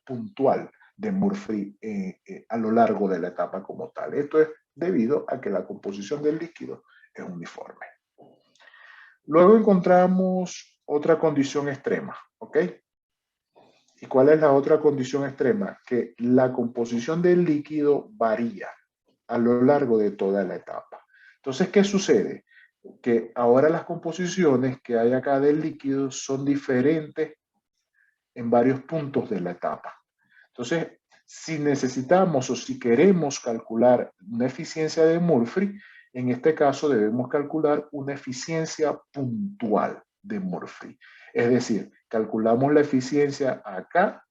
puntual de Murphy a lo largo de la etapa como tal. Esto es debido a que la composición del líquido es uniforme. Luego encontramos otra condición extrema, ¿ok? ¿Y cuál es la otra condición extrema? Que la composición del líquido varía a lo largo de toda la etapa. Entonces, ¿qué sucede? Que ahora las composiciones que hay acá del líquido son diferentes en varios puntos de la etapa. Entonces, si necesitamos o si queremos calcular una eficiencia de Murphy, en este caso debemos calcular una eficiencia puntual de Murphy. Es decir, calculamos la eficiencia acá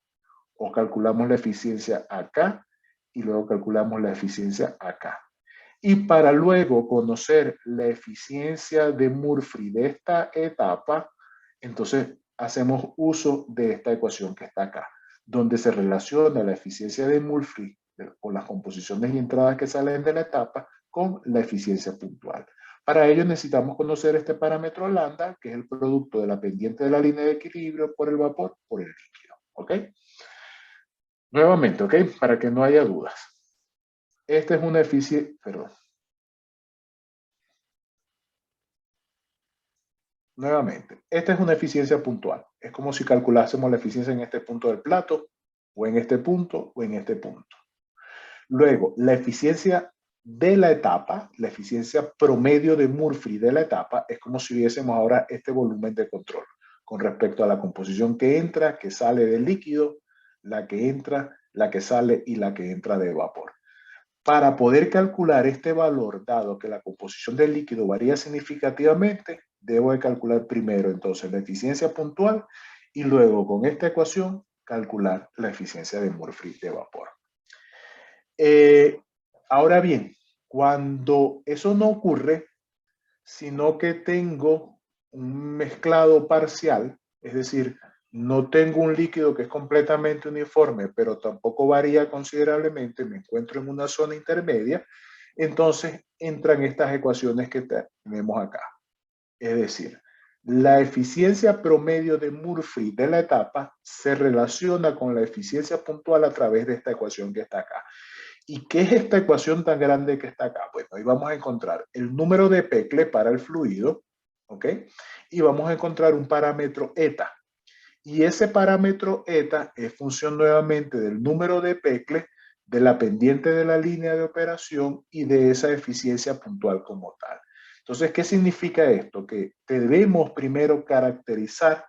o calculamos la eficiencia acá y luego calculamos la eficiencia acá. Y para luego conocer la eficiencia de Murphy de esta etapa, entonces hacemos uso de esta ecuación que está acá, donde se relaciona la eficiencia de Murphy con las composiciones y entradas que salen de la etapa con la eficiencia puntual. Para ello necesitamos conocer este parámetro lambda, que es el producto de la pendiente de la línea de equilibrio por el vapor por el líquido. ¿Ok? Nuevamente, ¿ok? Para que no haya dudas. Esta es una eficiencia, perdón. Nuevamente, esta es una eficiencia puntual. Es como si calculásemos la eficiencia en este punto del plato, o en este punto, o en este punto. Luego, la eficiencia de la etapa, la eficiencia promedio de Murphy de la etapa, es como si viésemos ahora este volumen de control con respecto a la composición que entra, que sale del líquido, la que entra, la que sale y la que entra de vapor. Para poder calcular este valor, dado que la composición del líquido varía significativamente, debo de calcular primero entonces la eficiencia puntual y luego con esta ecuación calcular la eficiencia de Murphy de vapor. Ahora bien, cuando eso no ocurre, sino que tengo un mezclado parcial, es decir, no tengo un líquido que es completamente uniforme, pero tampoco varía considerablemente, me encuentro en una zona intermedia, entonces entran estas ecuaciones que tenemos acá. Es decir, la eficiencia promedio de Murphy de la etapa se relaciona con la eficiencia puntual a través de esta ecuación que está acá. ¿Y qué es esta ecuación tan grande que está acá? Bueno, ahí vamos a encontrar el número de Peclet para el fluido, ¿ok? Y vamos a encontrar un parámetro eta. Y ese parámetro eta es función nuevamente del número de Peclet, de la pendiente de la línea de operación y de esa eficiencia puntual como tal. Entonces, ¿qué significa esto? Que debemos primero caracterizar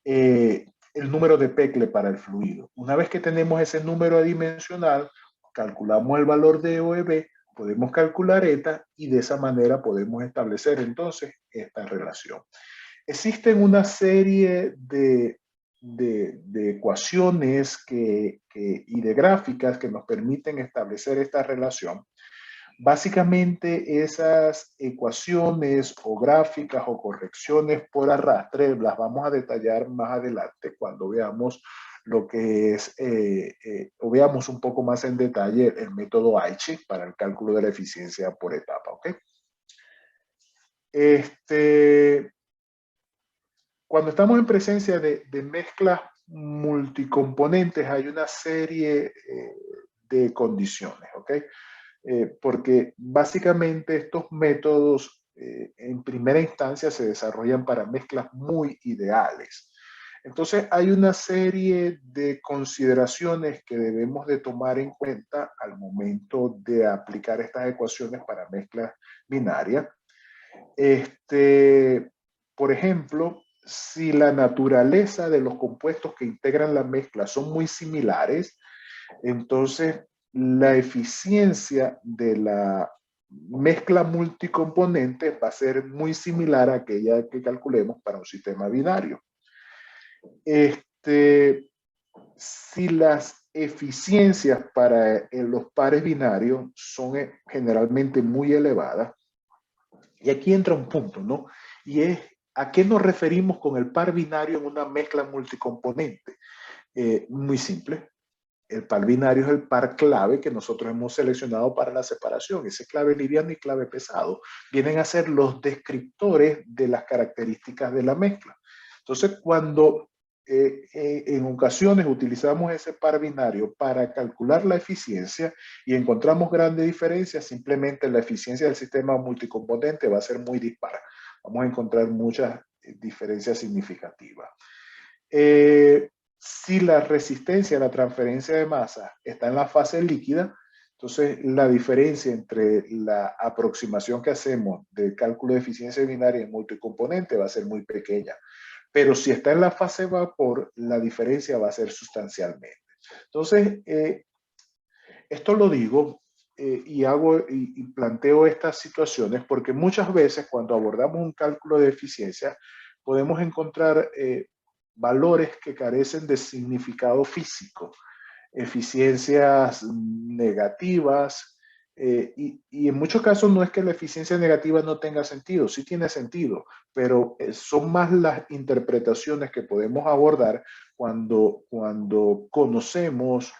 el número de Peclet para el fluido. Una vez que tenemos ese número adimensional, calculamos el valor de OEB, podemos calcular eta y de esa manera podemos establecer entonces esta relación. Existen una serie de ecuaciones y de gráficas que nos permiten establecer esta relación. Básicamente esas ecuaciones o gráficas o correcciones por arrastre las vamos a detallar más adelante cuando veamos lo que es, o veamos un poco más en detalle el método Aichi para el cálculo de la eficiencia por etapa, ¿ok? Cuando estamos en presencia de mezclas multicomponentes hay una serie de condiciones, ¿ok? Porque básicamente estos métodos en primera instancia se desarrollan para mezclas muy ideales. Entonces hay una serie de consideraciones que debemos de tomar en cuenta al momento de aplicar estas ecuaciones para mezclas binarias. Por ejemplo, si la naturaleza de los compuestos que integran la mezcla son muy similares, entonces la eficiencia de la mezcla multicomponente va a ser muy similar a aquella que calculemos para un sistema binario. Si las eficiencias para los pares binarios son generalmente muy elevadas, y aquí entra un punto, ¿no? Y es, ¿a qué nos referimos con el par binario en una mezcla multicomponente? Muy simple. El par binario es el par clave que nosotros hemos seleccionado para la separación. Ese clave liviano y clave pesado vienen a ser los descriptores de las características de la mezcla. Entonces, cuando en ocasiones utilizamos ese par binario para calcular la eficiencia y encontramos grandes diferencias, simplemente la eficiencia del sistema multicomponente va a ser muy dispara. Vamos a encontrar muchas diferencias significativas. Si la resistencia a la transferencia de masa está en la fase líquida, entonces la diferencia entre la aproximación que hacemos del cálculo de eficiencia binaria en multicomponente va a ser muy pequeña. Pero si está en la fase vapor, la diferencia va a ser sustancialmente. Entonces, esto lo digo y planteo estas situaciones porque muchas veces cuando abordamos un cálculo de eficiencia podemos encontrar valores que carecen de significado físico, eficiencias negativas, y en muchos casos no es que la eficiencia negativa no tenga sentido, sí tiene sentido, pero son más las interpretaciones que podemos abordar cuando conocemos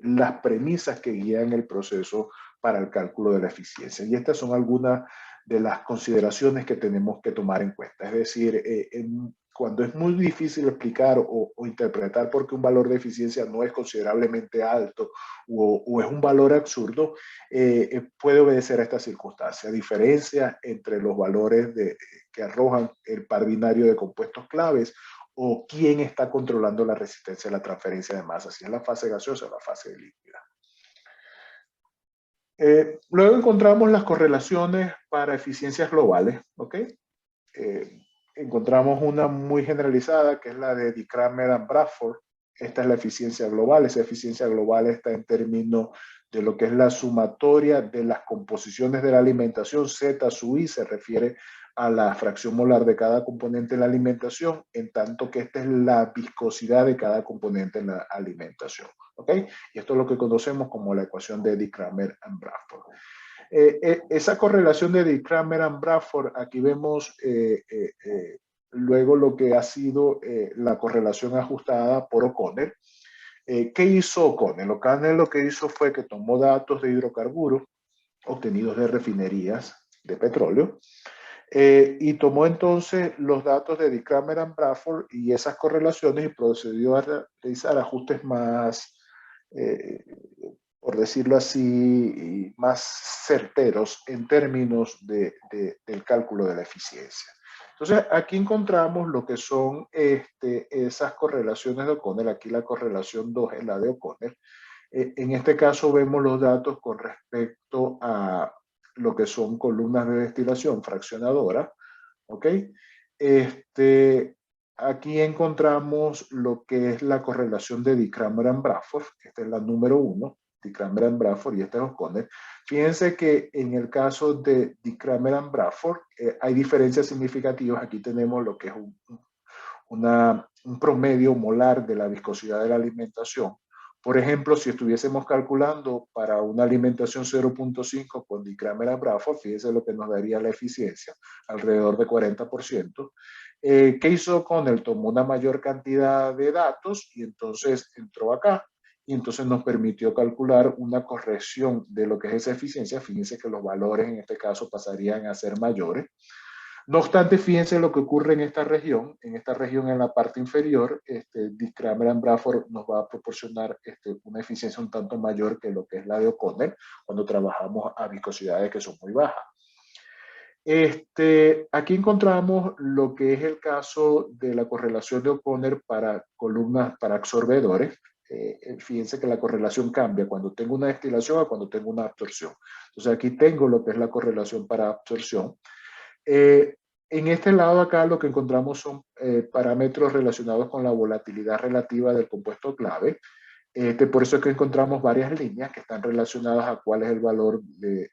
las premisas que guían el proceso para el cálculo de la eficiencia. Y estas son algunas de las consideraciones que tenemos que tomar en cuenta. Es decir, cuando es muy difícil explicar o interpretar por qué un valor de eficiencia no es considerablemente alto o es un valor absurdo, puede obedecer a esta circunstancia. Diferencia entre los valores que arrojan el par binario de compuestos claves o quién está controlando la resistencia a la transferencia de masa, si es la fase gaseosa o la fase líquida. Luego encontramos las correlaciones para eficiencias globales, ¿ok? Encontramos una muy generalizada, que es la de Di-Kramer and Bradford. Esta es la eficiencia global. Esa eficiencia global está en términos de lo que es la sumatoria de las composiciones de la alimentación. Z sub I se refiere a la fracción molar de cada componente en la alimentación, en tanto que esta es la viscosidad de cada componente en la alimentación. ¿Ok? Y esto es lo que conocemos como la ecuación de Di-Kramer and Bradford. Esa correlación de Di-Kramer and Bradford, aquí vemos luego lo que ha sido la correlación ajustada por O'Connell. ¿Qué hizo O'Connell? O'Connell lo que hizo fue que tomó datos de hidrocarburos obtenidos de refinerías de petróleo y tomó entonces los datos de Di-Kramer and Bradford y esas correlaciones y procedió a realizar ajustes más por decirlo así, más certeros en términos del cálculo de la eficiencia. Entonces, aquí encontramos lo que son esas correlaciones de O'Connell. Aquí la correlación 2 es la de O'Connell. En este caso vemos los datos con respecto a lo que son columnas de destilación fraccionadora. ¿Ok? Aquí encontramos lo que es la correlación de Di-Kramer and Bradford. Esta es la número 1. Di-Kramer and Bradford y este es O'Connell. Fíjense que en el caso de Di-Kramer and Bradford hay diferencias significativas. Aquí tenemos lo que es un promedio molar de la viscosidad de la alimentación. Por ejemplo, si estuviésemos calculando para una alimentación 0.5 con Di-Kramer and Bradford, fíjense lo que nos daría la eficiencia, alrededor de 40%. ¿Qué hizo O'Connell? Tomó una mayor cantidad de datos y entonces entró acá y entonces nos permitió calcular una corrección de lo que es esa eficiencia. Fíjense que los valores en este caso pasarían a ser mayores. No obstante, fíjense lo que ocurre en esta región. En esta región, en la parte inferior, Di-Kramer and Bradford nos va a proporcionar una eficiencia un tanto mayor que lo que es la de O'Connell cuando trabajamos a viscosidades que son muy bajas. Aquí encontramos lo que es el caso de la correlación de O'Connell para columnas, para absorbedores. Fíjense que la correlación cambia cuando tengo una destilación a cuando tengo una absorción. Entonces aquí tengo lo que es la correlación para absorción. En este lado acá lo que encontramos son parámetros relacionados con la volatilidad relativa del compuesto clave. Por eso es que encontramos varias líneas que están relacionadas a cuál es el valor de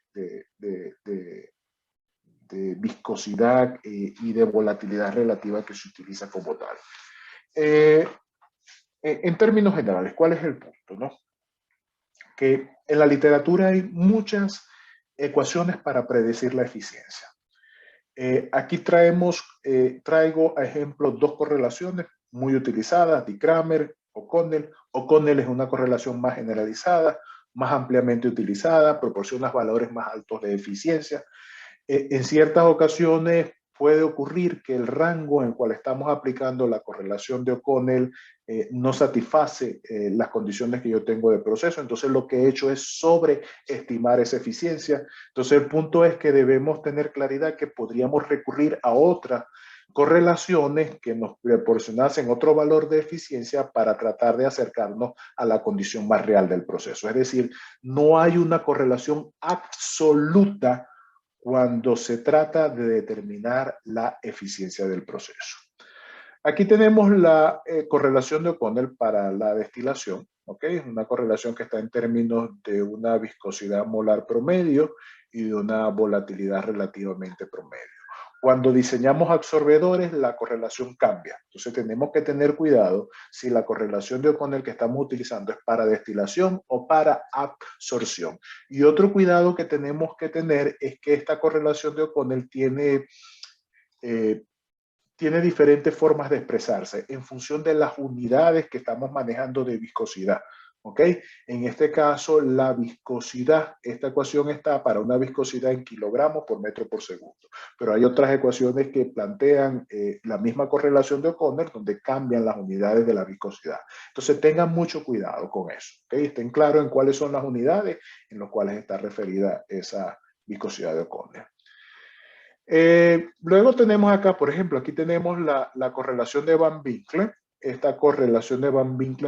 viscosidad y de volatilidad relativa que se utiliza como tal. En términos generales, ¿cuál es el punto? ¿No? Que en la literatura hay muchas ecuaciones para predecir la eficiencia. Aquí traigo a ejemplo dos correlaciones muy utilizadas, Di-Kramer, O'Connell. O'Connell es una correlación más generalizada, más ampliamente utilizada, proporciona valores más altos de eficiencia. En ciertas ocasiones puede ocurrir que el rango en el cual estamos aplicando la correlación de O'Connell no satisface las condiciones que yo tengo de proceso. Entonces lo que he hecho es sobreestimar esa eficiencia. Entonces el punto es que debemos tener claridad que podríamos recurrir a otras correlaciones que nos proporcionasen otro valor de eficiencia para tratar de acercarnos a la condición más real del proceso. Es decir, no hay una correlación absoluta cuando se trata de determinar la eficiencia del proceso. Aquí tenemos la correlación de O'Connell para la destilación, ¿ok? Una correlación que está en términos de una viscosidad molar promedio y de una volatilidad relativamente promedio. Cuando diseñamos absorbedores, la correlación cambia. Entonces tenemos que tener cuidado si la correlación de O'Connell que estamos utilizando es para destilación o para absorción. Y otro cuidado que tenemos que tener es que esta correlación de O'Connell tiene diferentes formas de expresarse en función de las unidades que estamos manejando de viscosidad. ¿Ok? En este caso, la viscosidad, esta ecuación está para una viscosidad en kilogramos por metro por segundo. Pero hay otras ecuaciones que plantean la misma correlación de O'Connell, donde cambian las unidades de la viscosidad. Entonces, tengan mucho cuidado con eso. ¿Ok? Estén claros en cuáles son las unidades en las cuales está referida esa viscosidad de O'Connell. Luego tenemos acá, por ejemplo, aquí tenemos la correlación de Van Winkle. Esta correlación de Van Winkle